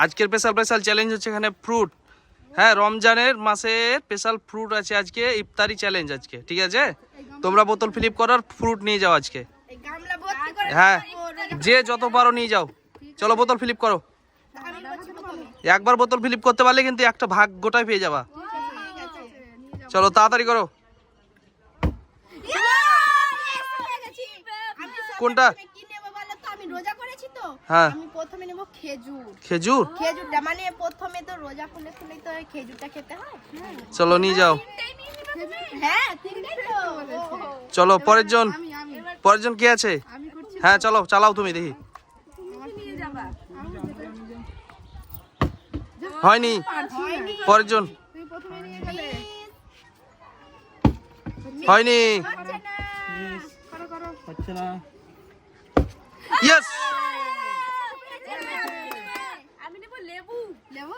আজকের special challenge হচ্ছে এখানে ফ্রুট। হ্যাঁ, রমজানের মাসে স্পেশাল ফ্রুট আছে আজকে, ইফতারি চ্যালেঞ্জ আজকে, ঠিক আছে? তোমরা বোতল ফিলিপ করার ফ্রুট নিয়ে যাও আজকে। হ্যাঁ, যে যত পারো নিয়ে যাও। চলো বোতল ফিলিপ করো। একবার বোতল ফিলিপ করতে পারলে কিন্তু একটা ভাগ গোটাই পেয়ে যাবা। চলো তাড়াতাড়ি করো। কোনটা? হ্যাঁ, আমি প্রথমে নেব খেজুর। খেজুর? খেজুরটা মানে প্রথমে তো রোজা খুলে খুলেই তো খেজুরটা খেতে হয়। চলো নিয়ে যাও। হ্যাঁ তিনটাই তো। চলো পরের জন কে আছে? হ্যাঁ চলো, চালাও তুমি দেখি। হয়নি, পরের জন হয়নি। হচ্ছে না। ইয়েস, আমি নেব লেবু। লেবু?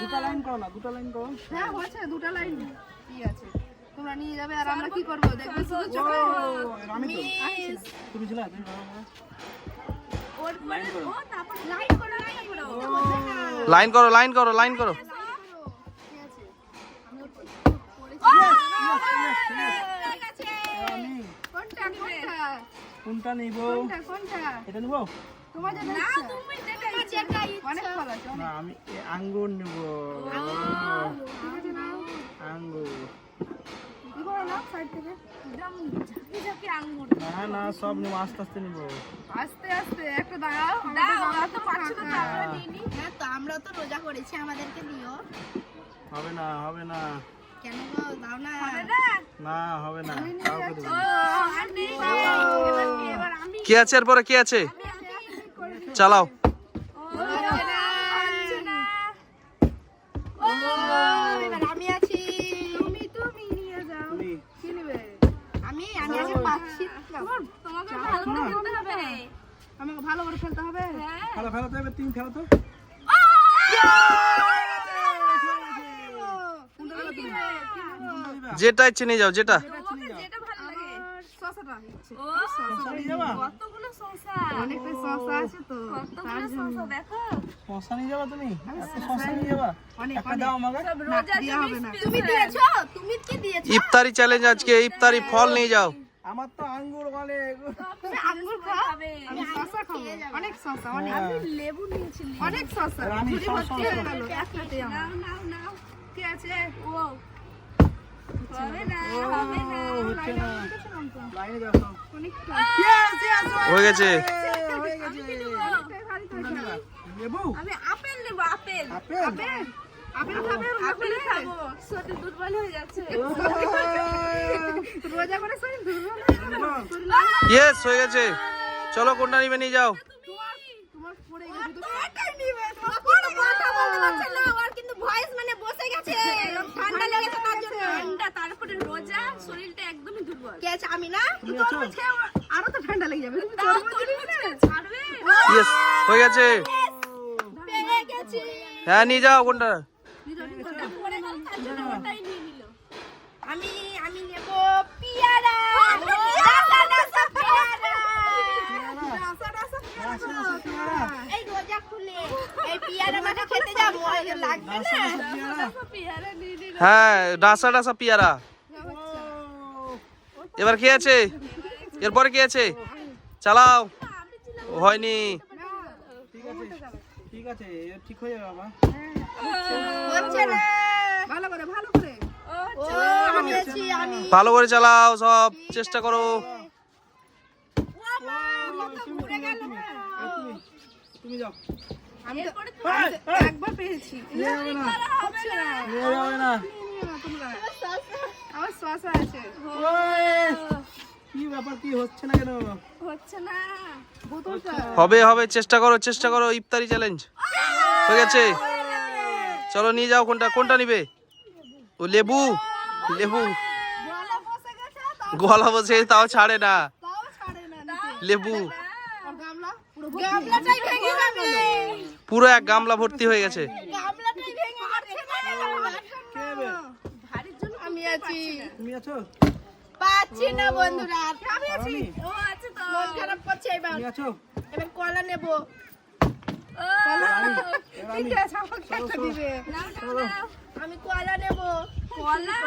দুটা লাইন করো না, দুটা লাইন করো। হ্যাঁ হচ্ছে দুটো লাইন। কি আছে, তোমরা নিয়ে যাবে আর আমরা কি করবো দেখবে শুধু চোখে। আমি তো তুমি ছিল, তুমি করো না। লাইন করো। লাইন করো। আমি কোনটা কোনটা নিব? কোনটা এটা নিব তোমার যেটা ইচ্ছা। অনেক ফল আছে না, আমি আঙ্গুর নিব। ঠিক আছে নাও। আঙ্গুর কি করো না সাইড থেকে না না, সব নিব, আস্তে আস্তে নিব। আস্তে আস্তে একটা দাঁড়াও। তো পাচ্ছি না, আমরা নিয়ে নি। হ্যাঁ তো আমরা তো রোজা করেছি, আমাদেরকে দিও। হবে না, হবে না, কেন গো দাও না? না হবে না, কাউকে দেবো না। কে আছে এরপরে? কে আছে? চালাও। এবার আমি আছি। তুমি নিয়ে যাও। তুমি কি নেবে? আমি আছি পাচ্ছি না। তোমাকে ভালো করে খেলতে হবে। আমাকে ভালো করে খেলতে হবে। খেলা ফেলা তো, এবার তুমি খেলো তো। যেটা ইচ্ছে নিয়ে যাও, যেটা। শসাটা ইচ্ছে। শসা নিয়ে যাবা? অনেকটা শসা আছে তো তার জন্য। শসা নিয়ে যাবা তুমি? এত শসা নিয়ে যাবা? একটা দাও আমাকে। না, দেয়া হবে না। তুমি দিয়েছো? তুমি কি দিয়েছো? ইফতারি চ্যালেঞ্জ আজকে, ইফতারি ফল নিয়ে যাও। আমার তো আঙ্গুর বলে। তুমি আঙ্গুর খাও, আমি শসা খাবো। অনেক শসা, অনেক। লেবু নিয়েছি। অনেক শসা। আর আমি ঝুড়ি শসা ভর্তি হয়ে খাবো। গেল একটাতেই আমার। কি আছে? হচ্ছে না, লাইনে দেখো। অনেকটা। হয়ে গেছে। হয়ে গেছে। লেবু? আমি আপেল নেব, আপেল। আপেল? আপেল খাবে? আপেল খাবো। শরীর দুর্বল হয়ে যাচ্ছে। রোজা করে শরীর দুর্বল ইয়েস, হয়ে গেছে। চলো কোনটা নিবে নিয়ে যাও। তোমার পড়ে গেছে তো। এটাই নিবে। তোমার কোনো কথা বলতে পারছে না। ওর কিন্তু ভয়েস মানে বসে গেছে। ঠান্ডা লেগেছে তার জন্য। ঠান্ডা, তারপরে রোজা, শরীরটা একদমই দুর্বল। কে আছে? আমি না? তুমি আছো? আরো তো ঠান্ডা লেগে যাবে। তুমি তরমুজ নিবে না? ছাড়বে? ইয়েস, হয়ে গেছে। পেয়ে গেছি। হ্যাঁ নিয়ে যাও কোনটা। ওটা পড়ে গেল, তার জন্য ওটাই নিয়ে নিল। আমি নেব পিয়ারা। রাসা পিয়ারা। এই রোজা খুলে এই পিয়ারা মাখা খেতে যাবো, লাগবে না? পিয়ারা নিয়ে নিল। হ্যাঁ, ডাসা পিয়ারা। এবার কে আছে? এরপরে কে আছে? চালাও। হয়নি। ঠিক আছে, এবার ঠিক হয়ে যাবে বাবা। হচ্ছে না। ভালো করে ও, আমি আছি, আমি। ভালো করে চালাও, সব চেষ্টা করো। ঘুরে গেল না। তুমি যাও। আমি তো একবার পেয়েছি। নিয়ে যাবে না, হচ্ছে না। নিয়ে যাবে না। নিয়ে নাও তোমরা। আমার শসা আছে। ওই, কি ব্যাপার, কি হচ্ছে না কেন? হচ্ছে না। বোতলটা হবে, চেষ্টা করো। ইফতারি চ্যালেঞ্জ হয়ে গেছে। চলো নিয়ে যাও। কোনটা নিবে? ও লেবু। গলা বসে গেছে, গলা বসে তাও ছাড়ে না। তাও ছাড়ে না নিতে। লেবু আর গামলা পুরো গামলাটাই ভেঙে যাবে। পুরো এক গামলা ভর্তি হয়ে গেছে। গামলাটাই ভেঙে যাচ্ছে না। কে হবে? ভারীর জন্য আমি আছি। তুমি আছো? পাঁচ পাচ্ছি না বন্ধুরা। আমি আছি। আমি? ও আছে তো। মন খারাপ করছে এবার। তুমি আছো? এবার কলা নেব। আমি ঠিক আছে, আমাকে একটা দিবে। আমি কলা নেব। কলা?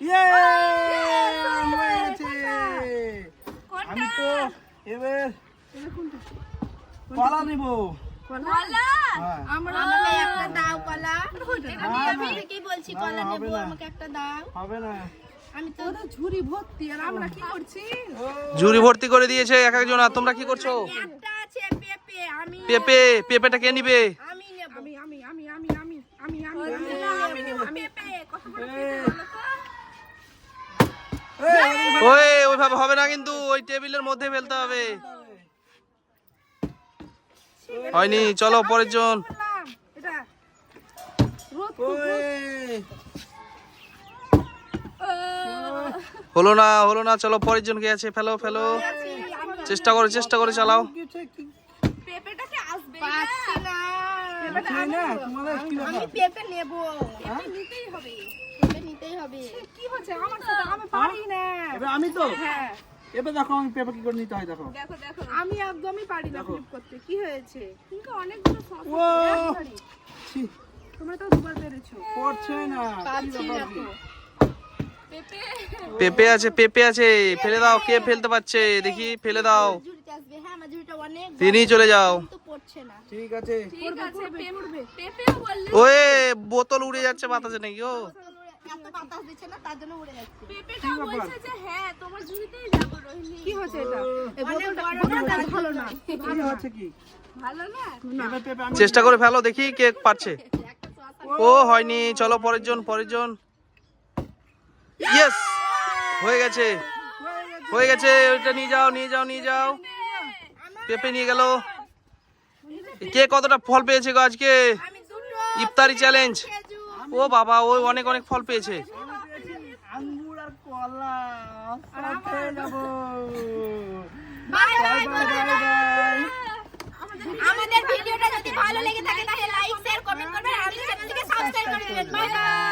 ইয়ে হয়েছে। আমি তো এবার কলা নিব। কলা? হ্যাঁ। আমাকে একটা দাও কলা। আমি না, আমি না। থেকেই বলছি না, কলা হবে নেব, না। আমাকে একটা দাও। হবে না। আমি তো ওরা ঝুড়ি ভর্তি আর আমরা কি করছি? ও, ঝুড়ি ভর্তি করে দিয়েছে এক একজন। আর তোমরা কি করছো? একটা আছে পেঁপে, আমি পেঁপেটা কে নিবে? আমি নেব। আমি আমি নেব। নেব পেঁপে। কত বড় এই, পেঁপে বলো তো? ওইভাবে হবে না কিন্তু, ওই টেবিলের মধ্যে ফেলতে হবে। হয়নি, চলো পরের জন। বললাম, এটা রোদ ওই, হলো না, চলো পরের জন কে আছে, ফেলো ফেলো। চেষ্টা করে চালাও। পেঁপেটাকে আসবে পাচ্ছি না। বুঝলি না? তোমাদের কি আমি ব্যাপার? পেঁপে নেব। হ্যাঁ? নিতেই হবে। পেঁপে নিতেই হবে। কি হচ্ছে আমার সাথে? আমি পারি না। এবার আমি তো হ্যাঁ, এবার দেখো আমি পেপার কি করে নিতে হয় দেখো। দেখো দেখো। আমি একদমই পারি না দেখো। ফ্লিপ করতে। কি হয়েছে? কিন্তু অনেকগুলো সস ও পারি। ছি, তোমরা তো দুবার পেরেছো। পড়ছে না। কি পাচ্ছি না ব্যাপার তো। কি? পেঁপে আছে, ফেলে দাও। কে ফেলতে পারছে দেখি, ফেলে দাও। ঝুড়িতে আসবে। হ্যাঁ, আমার ঝুড়িটা অনেক বড়। তিনিই চলে যাও। কিন্তু পড়ছে না। ঠিক আছে। ঠিক আছে, পেঁপেও বললে। ওয়ে, বোতল উড়ে যাচ্ছে বাতাসে নাকি? ও এত বাতাস দিচ্ছে না, তার জন্য উড়ে যাচ্ছে। কি ব্যাপার? যে হ্যাঁ, তোমার ঝুড়িতেই যাবো রোহিণী। কি হচ্ছে এটা? এই অনেক বোতলটা বড় ভালো না। কি হচ্ছে কি? ভালো না? এবার পেপার আমি চেষ্টা করে ফেলো দেখি কে পারছে। একটা সস ও হয়নি, চলো পরের জন। ইয়েস, হয়ে গেছে। ওইটা নিয়ে যাও। পেঁপে নিয়ে গেল। কে কতটা ফল পেয়েছে গো আজকে? আমি দুটো ইফতারি চ্যালেঞ্জ। খেজুর। ও বাবা, ওই অনেক ফল পেয়েছে। আঙ্গুর আর কলা সাথে যাবো। Bye bye bye bye bye bye. আমাদের ভিডিওটা যদি ভালো লেগে থাকে তাহলে লাইক শেয়ার কমেন্ট করবেন আর আমাদের চ্যানেলটিকে সাবস্ক্রাইব করে দেবেন। Bye bye.